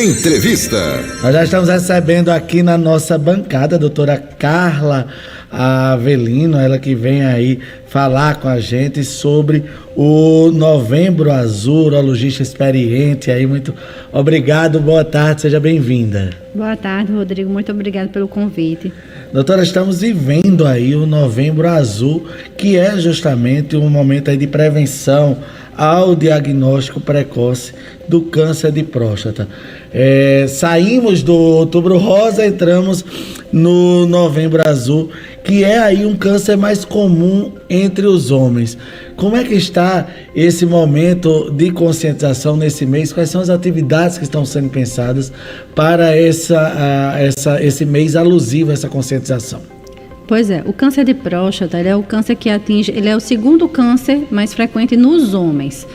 Entrevista. Nós já estamos recebendo aqui na nossa bancada a doutora Carla Avelino, ela que vem aí falar com a gente sobre o Novembro Azul, urologista experiente aí. Muito obrigado, boa tarde, seja bem-vinda. Boa tarde, Rodrigo, muito obrigado pelo convite. Doutora, estamos vivendo aí o Novembro Azul, que é justamente um momento aí de prevenção ao diagnóstico precoce do câncer de próstata. Saímos do Outubro Rosa, entramos no Novembro Azul, que é aí um câncer mais comum entre os homens. Como é que está esse momento de conscientização nesse mês? Quais são as atividades que estão sendo pensadas para esse mês alusivo a essa conscientização? Pois é, o câncer de próstata, ele é o câncer que ele é o segundo câncer mais frequente nos homens.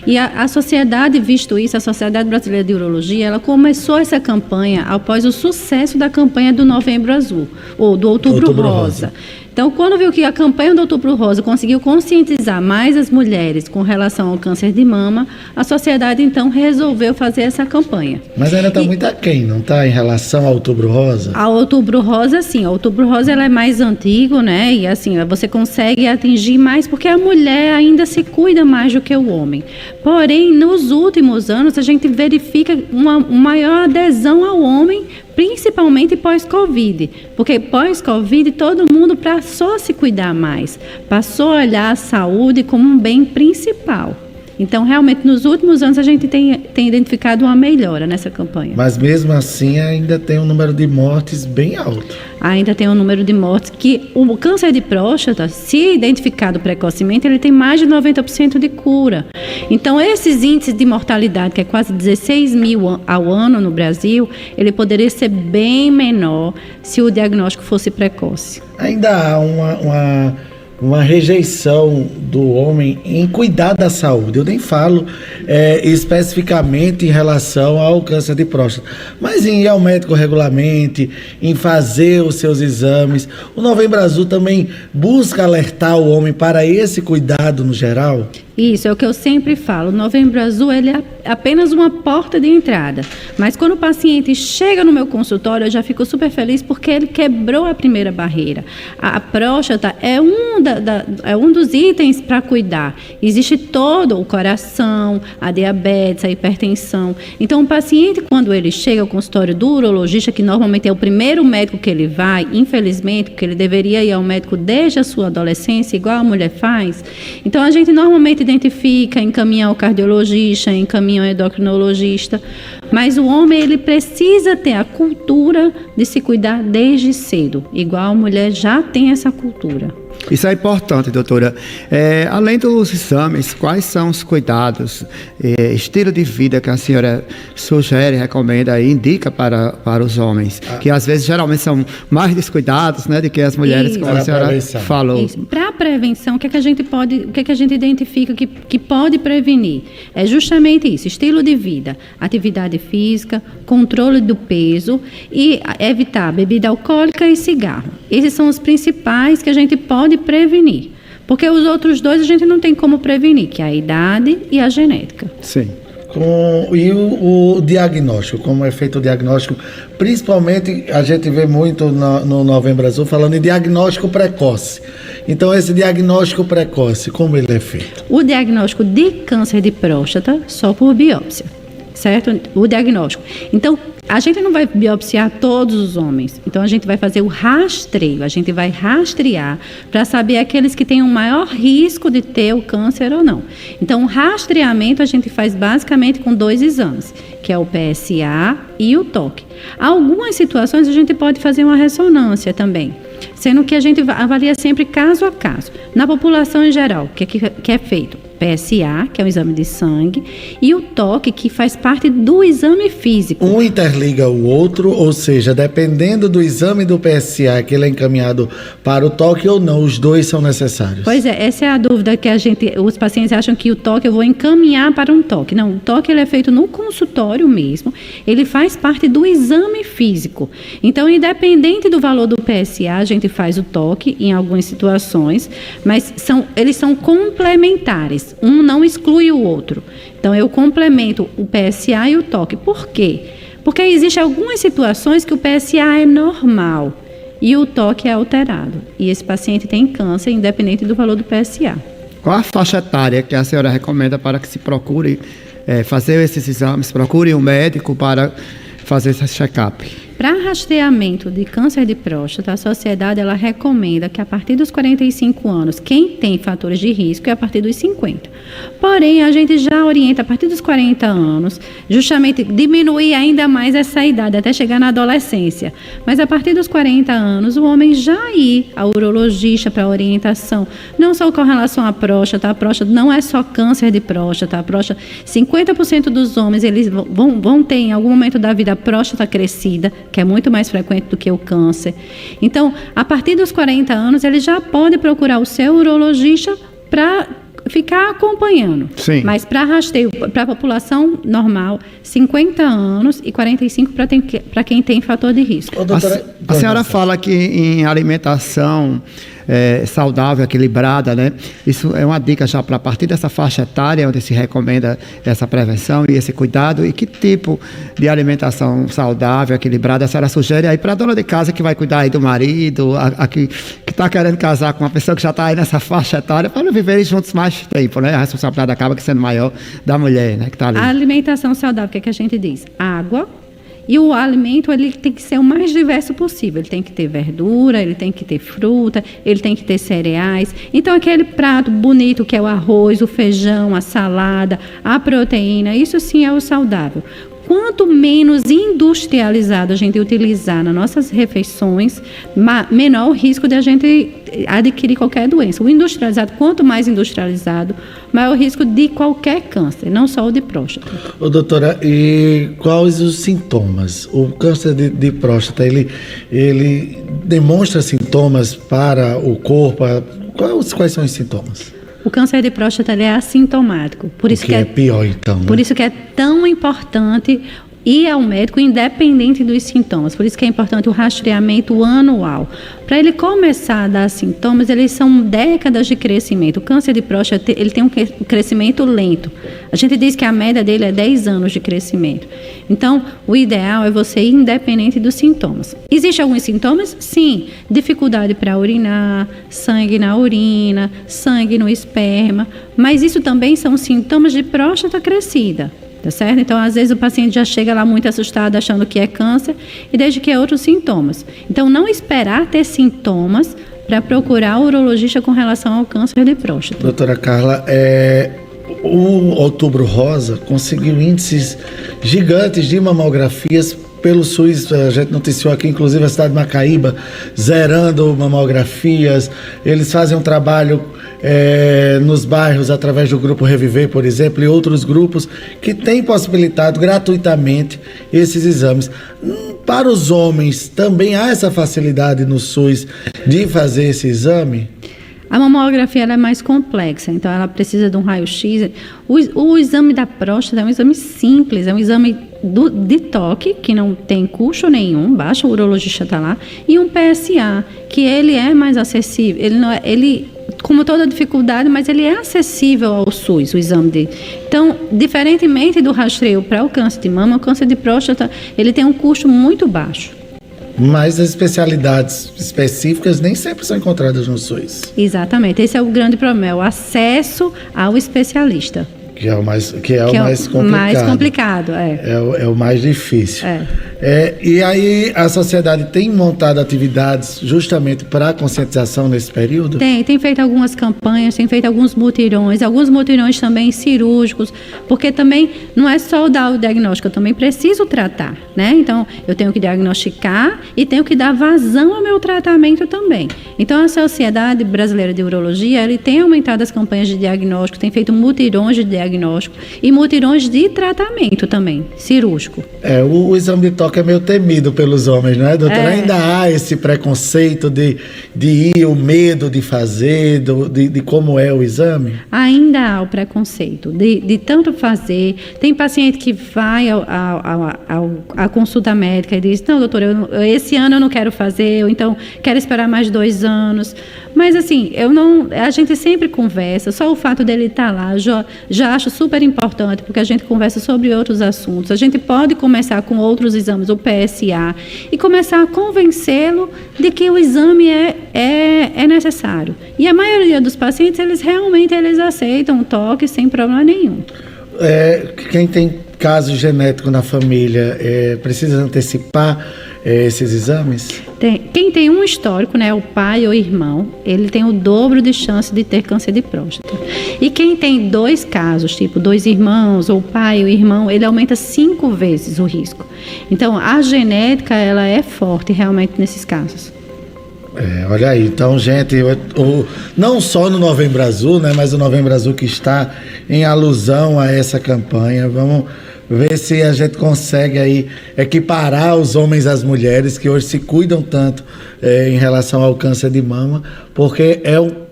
E a sociedade, visto isso, a Sociedade Brasileira de Urologia, ela começou essa campanha após o sucesso da campanha do Novembro Azul, ou do Outubro Rosa. Então, quando viu que a campanha do Outubro Rosa conseguiu conscientizar mais as mulheres com relação ao câncer de mama, a sociedade, então, resolveu fazer essa campanha. Mas ainda está muito aquém, não está, em relação ao Outubro Rosa? A Outubro Rosa, sim. A Outubro Rosa, ela é mais antigo, né? E, assim, você consegue atingir mais porque a mulher ainda se cuida mais do que o homem. Porém, nos últimos anos, a gente verifica uma maior adesão ao homem, principalmente pós-Covid, porque pós-Covid todo mundo passou a se cuidar mais, passou a olhar a saúde como um bem principal. Então, realmente, nos últimos anos a gente tem identificado uma melhora nessa campanha. Mas mesmo assim ainda tem um número de mortes bem alto. Ainda tem um número de mortes que o câncer de próstata, se identificado precocemente, ele tem mais de 90% de cura. Então, esses índices de mortalidade, que é quase 16 mil ao ano no Brasil, ele poderia ser bem menor se o diagnóstico fosse precoce. Ainda há uma rejeição do homem em cuidar da saúde. Eu nem falo especificamente em relação ao câncer de próstata, mas em ir ao médico regularmente, em fazer os seus exames. O Novembro Azul também busca alertar o homem para esse cuidado no geral? Isso, é o que eu sempre falo. O Novembro Azul, ele é apenas uma porta de entrada. Mas quando o paciente chega no meu consultório, eu já fico super feliz porque ele quebrou a primeira barreira. A próstata é um dos itens para cuidar. Existe todo o coração, a diabetes, a hipertensão. Então, o paciente, quando ele chega ao consultório do urologista, que normalmente é o primeiro médico que ele vai, infelizmente, porque ele deveria ir ao médico desde a sua adolescência, igual a mulher faz. Então, a gente normalmente identifica, encaminha ao cardiologista, encaminha ao endocrinologista, mas o homem ele precisa ter a cultura de se cuidar desde cedo, igual a mulher já tem essa cultura. Isso é importante, doutora. Além dos exames, quais são os cuidados, estilo de vida que a senhora sugere, recomenda e indica para os homens, que às vezes geralmente são mais descuidados, né, do que as mulheres, como a senhora falou. Para a prevenção, o que a gente identifica que pode prevenir? É justamente isso: estilo de vida, atividade física, controle do peso e evitar bebida alcoólica e cigarro. Esses são os principais que a gente pode prevenir, porque os outros dois a gente não tem como prevenir, que é a idade e a genética. Sim. E o diagnóstico, como é feito o diagnóstico, principalmente a gente vê muito no Novembro Azul falando em diagnóstico precoce. Então, esse diagnóstico precoce, como ele é feito? O diagnóstico de câncer de próstata só por biópsia, certo? O diagnóstico. Então, a gente não vai biopsiar todos os homens. Então, a gente vai fazer o rastreio. A gente vai rastrear para saber aqueles que têm o maior risco de ter o câncer ou não. Então, o rastreamento a gente faz basicamente com 2 exames, que é o PSA e o toque. Algumas situações a gente pode fazer uma ressonância também, sendo que a gente avalia sempre caso a caso. Na população em geral, o que é feito? PSA, que é um exame de sangue, e o toque, que faz parte do exame físico. Um interliga o outro, ou seja, dependendo do exame do PSA que ele é encaminhado para o toque ou não, os dois são necessários. Pois é, essa é a dúvida que os pacientes acham que o toque eu vou encaminhar para um toque. Não, o toque ele é feito no consultório mesmo, ele faz parte do exame físico. Então, independente do valor do PSA, a gente faz o toque em algumas situações, mas eles são complementares. Um não exclui o outro. Então, eu complemento o PSA e o toque. Por quê? Porque existem algumas situações que o PSA é normal e o toque é alterado. E esse paciente tem câncer, independente do valor do PSA. Qual a faixa etária que a senhora recomenda para que se procure fazer esses exames, procure um médico para fazer esse check-up? Para rastreamento de câncer de próstata, a sociedade ela recomenda que a partir dos 45 anos, quem tem fatores de risco é a partir dos 50. Porém, a gente já orienta a partir dos 40 anos, justamente diminuir ainda mais essa idade, até chegar na adolescência. Mas a partir dos 40 anos, o homem já ir ao urologista para orientação, não só com relação à próstata, a próstata não é só câncer de próstata, a próstata, 50% dos homens eles vão ter em algum momento da vida a próstata crescida, que é muito mais frequente do que o câncer. Então, a partir dos 40 anos, ele já pode procurar o seu urologista para ficar acompanhando. Sim. Mas para rastreio, para a população normal, 50 anos e 45 para quem tem fator de risco. Ô, doutora, A senhora fala que em alimentação saudável, equilibrada, né? Isso é uma dica já para a partir dessa faixa etária, onde se recomenda essa prevenção e esse cuidado. E que tipo de alimentação saudável, equilibrada, a senhora sugere aí para a dona de casa que vai cuidar aí do marido, que está querendo casar com uma pessoa que já está aí nessa faixa etária, para não viverem juntos mais tempo, né? A responsabilidade acaba sendo maior da mulher, né? Que está ali. A alimentação saudável, o que é que a gente diz? Água. E o alimento, ele tem que ser o mais diverso possível. Ele tem que ter verdura, ele tem que ter fruta, ele tem que ter cereais. Então, aquele prato bonito que é o arroz, o feijão, a salada, a proteína, isso sim é o saudável. Quanto menos industrializado a gente utilizar nas nossas refeições, menor o risco de a gente adquirir qualquer doença. O industrializado, quanto mais industrializado, maior o risco de qualquer câncer, não só o de próstata. Ô, doutora, e quais os sintomas? O câncer de próstata, ele demonstra sintomas para o corpo? Quais são os sintomas? O câncer de próstata ele é assintomático. Por isso que é pior, então. Por isso que é tão importante ir ao médico independente dos sintomas. Por isso que é importante o rastreamento anual. Para ele começar a dar sintomas, eles são décadas de crescimento. O câncer de próstata ele tem um crescimento lento. A gente diz que a média dele é 10 anos de crescimento. Então, o ideal é você ir independente dos sintomas. Existem alguns sintomas? Sim. Dificuldade para urinar, sangue na urina, sangue no esperma. Mas isso também são sintomas de próstata crescida. Tá certo? Então, às vezes, o paciente já chega lá muito assustado, achando que é câncer, e desde que é outros sintomas. Então, não esperar ter sintomas para procurar o urologista com relação ao câncer de próstata. Doutora Carla, o Outubro Rosa conseguiu índices gigantes de mamografias pelo SUS. A gente noticiou aqui, inclusive, a cidade de Macaíba zerando mamografias. Eles fazem um trabalho nos bairros através do Grupo Reviver, por exemplo, e outros grupos que têm possibilitado gratuitamente esses exames. Para os homens, também há essa facilidade no SUS de fazer esse exame? A mamografia ela é mais complexa, então ela precisa de um raio-x. O exame da próstata é um exame simples, é um exame de toque, que não tem custo nenhum, basta o urologista estar lá, e um PSA, que ele é mais acessível. Ele como toda dificuldade, mas ele é acessível ao SUS, o exame dele. Então, diferentemente do rastreio para o câncer de mama, o câncer de próstata, ele tem um custo muito baixo. Mas as especialidades específicas nem sempre são encontradas no SUS. Exatamente, esse é o grande problema, é o acesso ao especialista. Que é o mais complicado. Mais complicado, É o mais difícil. E aí a sociedade tem montado atividades justamente para a conscientização nesse período? Tem feito algumas campanhas, tem feito alguns mutirões também cirúrgicos, porque também não é só dar o diagnóstico, eu também preciso tratar, né? Então, eu tenho que diagnosticar e tenho que dar vazão ao meu tratamento também. Então, a Sociedade Brasileira de Urologia, ele tem aumentado as campanhas de diagnóstico, tem feito mutirões de diagnóstico e mutirões de tratamento também, cirúrgico. O exame de toque é meio temido pelos homens, não é, doutora? Ainda há esse preconceito de ir, o medo de fazer, de como é o exame? Ainda há o preconceito de tanto fazer. Tem paciente que vai à consulta médica e diz, não, doutora, esse ano eu não quero fazer, ou então quero esperar mais 2 anos. Mas assim, a gente sempre conversa, só o fato dele estar lá já acho super importante, porque a gente conversa sobre outros assuntos. A gente pode começar com outros exames, o PSA, e começar a convencê-lo de que o exame é necessário. E a maioria dos pacientes, eles realmente aceitam o toque sem problema nenhum. Quem tem caso genético na família, precisa antecipar esses exames? Quem tem um histórico, né, o pai ou irmão, ele tem o dobro de chance de ter câncer de próstata. E quem tem 2 casos, tipo 2 irmãos, ou pai ou irmão, ele aumenta 5 vezes o risco. Então, a genética, ela é forte realmente nesses casos. Olha aí, então, gente, não só no Novembro Azul, né, mas o Novembro Azul que está em alusão a essa campanha. Vamos ver se a gente consegue aí equiparar os homens às mulheres que hoje se cuidam tanto em relação ao câncer de mama, porque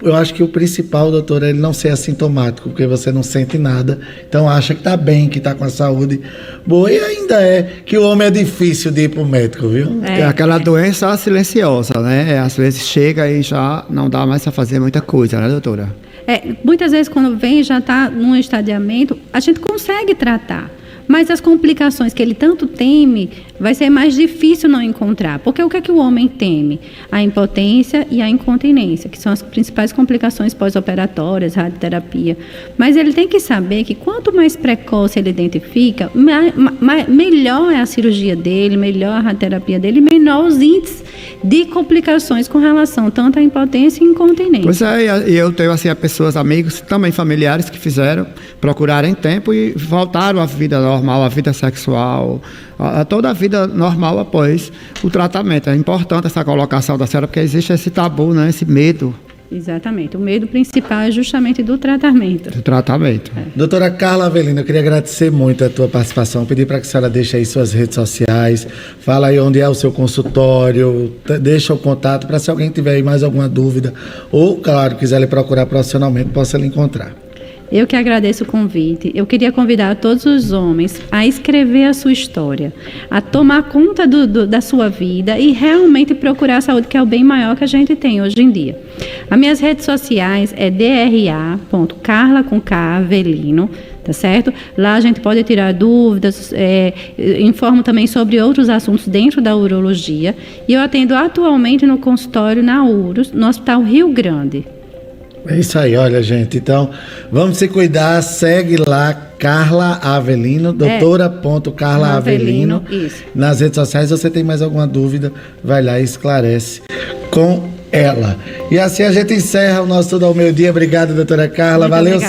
eu acho que o principal, doutor, é ele não ser assintomático, porque você não sente nada, então acha que está bem, que está com a saúde boa, e ainda que o homem é difícil de ir para o médico, viu? É aquela doença silenciosa, né? Às vezes chega e já não dá mais para fazer muita coisa, né, doutora? Muitas vezes quando vem já está num estadiamento, a gente consegue tratar. Mas as complicações que ele tanto teme, vai ser mais difícil não encontrar. Porque o que é que o homem teme? A impotência e a incontinência, que são as principais complicações pós-operatórias, radioterapia. Mas ele tem que saber que quanto mais precoce ele identifica, melhor é a cirurgia dele, melhor a radioterapia dele, menor os índices de complicações com relação tanto à impotência e incontinência. Pois e eu tenho assim, pessoas, amigos, também familiares que procuraram tempo e voltaram à vida normal, à vida sexual, a toda a vida normal após o tratamento. É importante essa colocação da senhora, porque existe esse tabu, né, esse medo. Exatamente. O medo principal é justamente do tratamento. Doutora Carla Avelino, eu queria agradecer muito a tua participação, pedir para que a senhora deixe aí suas redes sociais, fala aí onde é o seu consultório, deixa o contato para se alguém tiver aí mais alguma dúvida ou, claro, quiser lhe procurar profissionalmente, possa lhe encontrar. Eu que agradeço o convite. Eu queria convidar todos os homens a escrever a sua história, a tomar conta da sua vida e realmente procurar a saúde, que é o bem maior que a gente tem hoje em dia. As minhas redes sociais é dra.carla.avelino, tá certo? Lá a gente pode tirar dúvidas, informo também sobre outros assuntos dentro da urologia. E eu atendo atualmente no consultório na URUS, no Hospital Rio Grande. É isso aí, olha, gente, então vamos se cuidar, segue lá Carla Avelino, doutora.Carla Avelino, nas redes sociais. Se você tem mais alguma dúvida, vai lá e esclarece com ela. E assim a gente encerra o nosso Tudo ao Meio-Dia. Obrigado, doutora Carla, valeu,